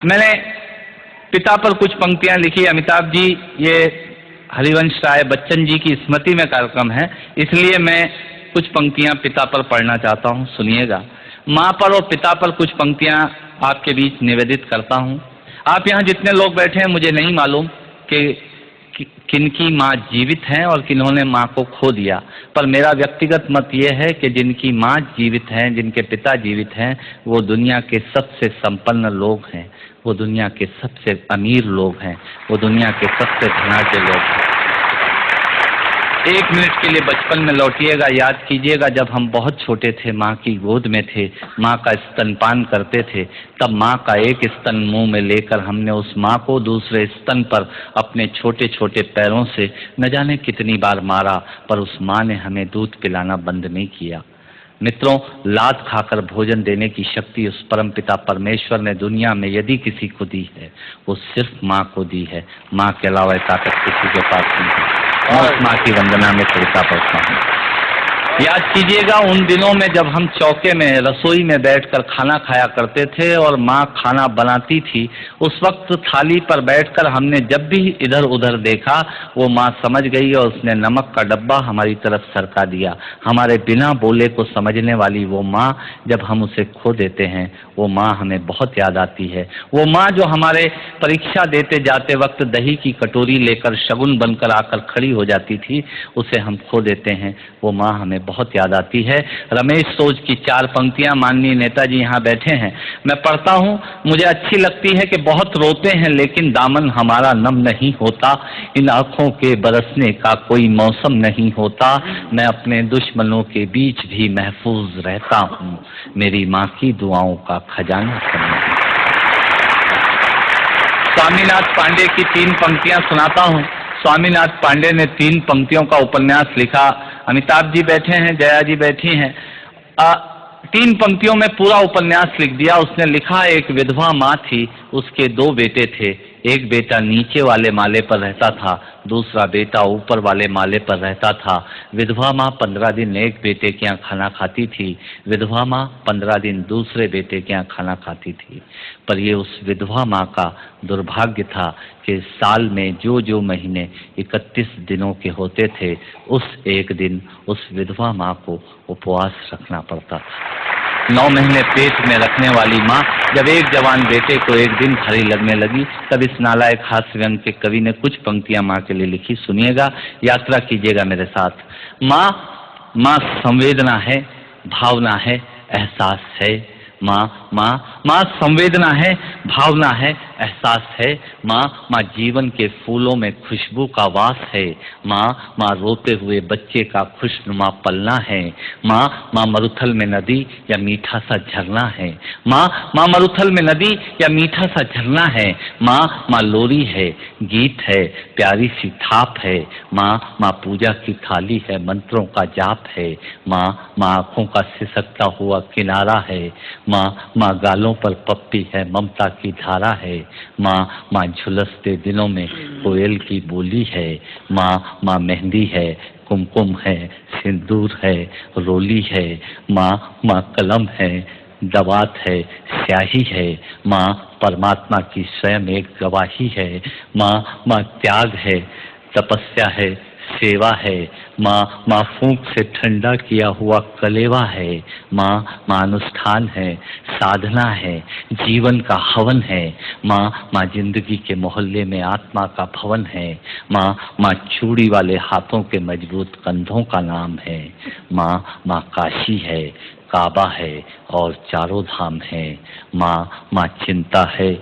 मैंने पिता पर कुछ पंक्तियां लिखी। अमिताभ जी, ये हरिवंश राय बच्चन जी की स्मृति में कार्यक्रम है, इसलिए मैं कुछ पंक्तियां पिता पर पढ़ना चाहता हूं, सुनिएगा। माँ पर और पिता पर कुछ पंक्तियां आपके बीच निवेदित करता हूं। आप यहाँ जितने लोग बैठे हैं, मुझे नहीं मालूम कि किनकी माँ जीवित हैं और किन्होंने माँ को खो दिया, पर मेरा व्यक्तिगत मत यह है कि जिनकी माँ जीवित हैं, जिनके पिता जीवित हैं, वो दुनिया के सबसे संपन्न लोग हैं, वो दुनिया के सबसे अमीर लोग हैं, वो दुनिया के सबसे धनाढ्य लोग हैं। एक मिनट के लिए बचपन में लौटिएगा, याद कीजिएगा जब हम बहुत छोटे थे, माँ की गोद में थे, माँ का स्तनपान करते थे, तब माँ का एक स्तन मुंह में लेकर हमने उस माँ को दूसरे स्तन पर अपने छोटे छोटे पैरों से न जाने कितनी बार मारा, पर उस माँ ने हमें दूध पिलाना बंद नहीं किया। मित्रों, लात खाकर भोजन देने की शक्ति उस परमपिता परमेश्वर ने दुनिया में यदि किसी को दी है, वो सिर्फ माँ को दी है। माँ के अलावा ताकत किसी के पास नहीं है। मैं उस माँ की वंदना में खड़का पड़ता हूँ। याद कीजिएगा उन दिनों में जब हम चौके में, रसोई में बैठकर खाना खाया करते थे और माँ खाना बनाती थी, उस वक्त थाली पर बैठकर हमने जब भी इधर उधर देखा, वो माँ समझ गई और उसने नमक का डब्बा हमारी तरफ सरका दिया। हमारे बिना बोले को समझने वाली वो माँ, जब हम उसे खो देते हैं, वो माँ हमें बहुत याद आती है। वो माँ जो हमारे परीक्षा देते जाते वक्त दही की कटोरी लेकर शगुन बनकर आकर खड़ी हो जाती थी, उसे हम खो देते हैं। वो माँ हमें बहुत याद आती है। रमेश सोज की 4 पंक्तियां माननीय नेताजी यहाँ बैठे हैं, मैं पढ़ता हूँ, मुझे अच्छी लगती है कि बहुत रोते हैं लेकिन दामन हमारा नम नहीं होता, इन आंखों के बरसने का कोई मौसम नहीं होता, मैं अपने दुश्मनों के बीच भी महफूज रहता हूँ, मेरी माँ की दुआओं का खजाना है। स्वामीनाथ पांडे की 3 पंक्तियां सुनाता हूँ। स्वामीनाथ पांडे ने 3 पंक्तियों का उपन्यास लिखा। अमिताभ जी बैठे हैं, जया जी बैठी हैं। 3 पंक्तियों में पूरा उपन्यास लिख दिया। उसने लिखा, एक विधवा माँ थी, उसके 2 बेटे थे। एक बेटा नीचे वाले माले पर रहता था, दूसरा बेटा ऊपर वाले माले पर रहता था। विधवा माँ 15 दिन एक बेटे के यहाँ खाना खाती थी, विधवा माँ 15 दिन दूसरे बेटे के यहाँ खाना खाती थी। पर ये उस विधवा माँ का दुर्भाग्य था कि साल में जो महीने 31 दिनों के होते थे, उस एक दिन उस विधवा माँ को उपवास रखना पड़ता था। 9 महीने पेट में रखने वाली माँ जब एक जवान बेटे को एक दिन भारी लगने लगी, तब इस नालायक हास्य व्यंग के कवि ने कुछ पंक्तियां माँ के लिए लिखी। सुनिएगा, यात्रा कीजिएगा मेरे साथ। माँ संवेदना है, भावना है, एहसास है। माँ संवेदना है, भावना है, एहसास है। माँ जीवन के फूलों में खुशबू का वास है। माँ रोते हुए बच्चे का खुशनुमा पलना है। माँ मरुथल में नदी या मीठा सा झरना है। माँ मरुथल में नदी या मीठा सा झरना है। माँ लोरी है, गीत है, प्यारी सी थाप है। माँ पूजा की थाली है, मंत्रों का जाप है। माँ आंखों का सिसकता हुआ किनारा है। माँ गालों पर पप्पी है, ममता की धारा है। माँ झुलसते दिनों में कोयल की बोली है। माँ मेहंदी है, कुमकुम है, सिंदूर है, रोली है। माँ कलम है, दवात है, स्याही है। माँ परमात्मा की स्वयं एक गवाही है। माँ त्याग है, तपस्या है, सेवा है। माँ फूंक से ठंडा किया हुआ कलेवा है। माँ अनुष्ठान है, साधना है, जीवन का हवन है। माँ जिंदगी के मोहल्ले में आत्मा का भवन है। माँ चूड़ी वाले हाथों के मजबूत कंधों का नाम है। माँ काशी है, काबा है और चारों धाम है। माँ चिंता है,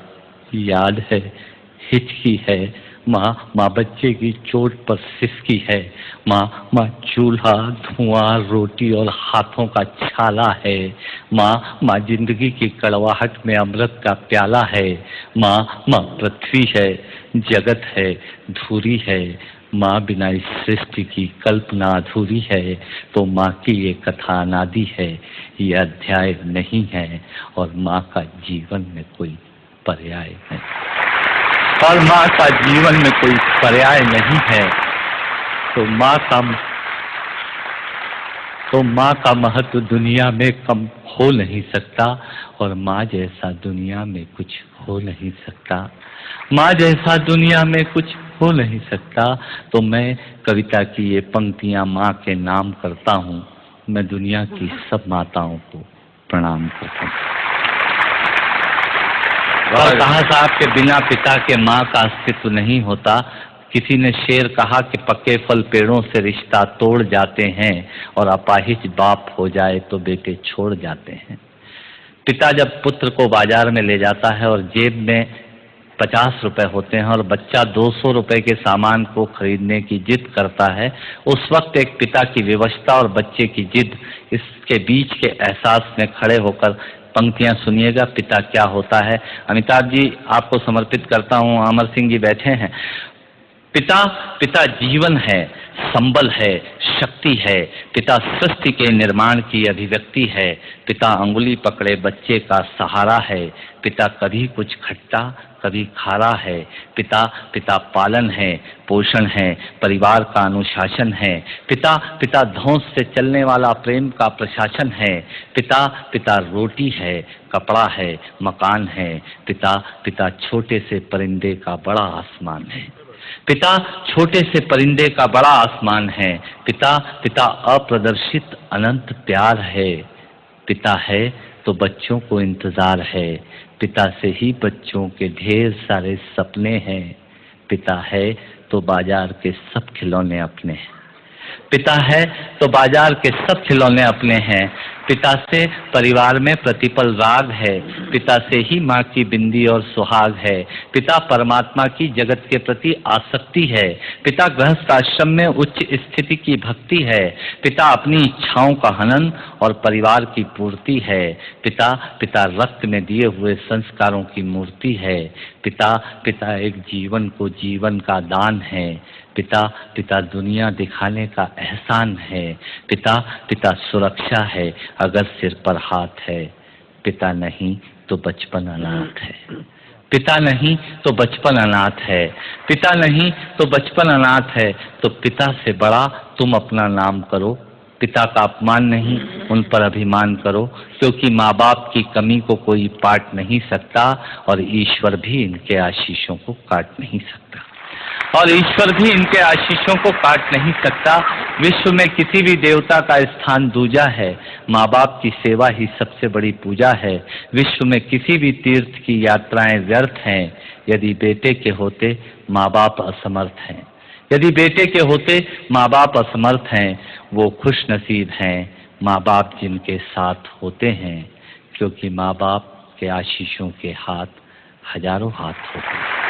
याद है, हिचकी है। माँ बच्चे की चोट पर सिसकी है। माँ चूल्हा, धुआं, रोटी और हाथों का छाला है। माँ जिंदगी की कड़वाहट में अमृत का प्याला है। माँ पृथ्वी है, जगत है, धूरी है। माँ बिना इस सृष्टि की कल्पना अधूरी है। तो माँ की ये कथा अनादि है, ये अध्याय नहीं है, और माँ का जीवन में कोई पर्याय नहीं, और माँ का जीवन में कोई पर्याय नहीं है। तो माँ का महत्व दुनिया में कम हो नहीं सकता, और माँ जैसा दुनिया में कुछ हो हो नहीं सकता, माँ जैसा दुनिया में कुछ हो नहीं सकता। तो मैं कविता की ये पंक्तियां माँ के नाम करता हूँ। मैं दुनिया की सब माताओं को प्रणाम करता हूँ। और कहा साहब के बिना पिता के माँ का अस्तित्व नहीं होता। किसी ने शेर कहा कि पक्के फल पेड़ों से रिश्ता तोड़ जाते हैं और अपाहिज बाप हो जाए तो बेटे छोड़ जाते हैं। पिता जब पुत्र को बाजार में ले जाता है और जेब में 50 रुपए होते हैं और बच्चा 200 रुपए के सामान को खरीदने की जिद करता है, उस वक्त एक पिता की विवशता और बच्चे की जिद, इसके बीच के एहसास में खड़े होकर पंक्तियां सुनिएगा, पिता क्या होता है। अमिताभ जी आपको समर्पित करता हूं। अमर सिंह जी बैठे हैं। पिता पिता जीवन है, संबल है, शक्ति है। पिता सृष्टि के निर्माण की अभिव्यक्ति है। पिता अंगुली पकड़े बच्चे का सहारा है। पिता कभी कुछ खट्टा कभी खारा है। पिता पिता पालन है, पोषण है, परिवार का अनुशासन है। पिता पिता धौंस से चलने वाला प्रेम का प्रशासन है। पिता पिता रोटी है, कपड़ा है, मकान है। पिता पिता छोटे से परिंदे का बड़ा आसमान है। पिता छोटे से परिंदे का बड़ा आसमान है। पिता पिता अप्रदर्शित अनंत प्यार है। पिता है तो बच्चों को इंतजार है। पिता से ही बच्चों के ढेर सारे सपने हैं। पिता है तो बाजार के सब खिलौने अपने हैं। पिता है तो बाजार के सब खिलौने अपने हैं। पिता से परिवार में प्रतिपल राग है। पिता से ही माँ की बिंदी और सुहाग है। पिता परमात्मा की जगत के प्रति आसक्ति है। पिता गृहस्थ आश्रम में उच्च स्थिति की भक्ति है। पिता अपनी इच्छाओं का हनन और परिवार की पूर्ति है। पिता पिता रक्त में दिए हुए संस्कारों की मूर्ति है। पिता पिता एक जीवन को जीवन का दान है। पिता पिता दुनिया दिखाने का एहसान है। पिता पिता सुरक्षा है अगर सिर पर हाथ है। पिता नहीं तो बचपन अनाथ है। पिता नहीं तो बचपन अनाथ है। पिता नहीं तो बचपन अनाथ है। तो पिता से बड़ा तुम अपना नाम करो। पिता का अपमान नहीं, उन पर अभिमान करो, क्योंकि माँ बाप की कमी को कोई पाट नहीं सकता और ईश्वर भी इनके आशीषों को काट नहीं सकता। और ईश्वर भी इनके आशीषों को काट नहीं सकता। विश्व में किसी भी देवता का स्थान दूजा है। माँ बाप की सेवा ही सबसे बड़ी पूजा है। विश्व में किसी भी तीर्थ की यात्राएं व्यर्थ हैं यदि बेटे के होते माँ बाप असमर्थ हैं। यदि बेटे के होते माँ बाप असमर्थ हैं। वो खुश नसीब हैं माँ बाप जिनके साथ होते हैं, क्योंकि माँ बाप के आशीषों के हाथ हजारों हाथ होते हैं।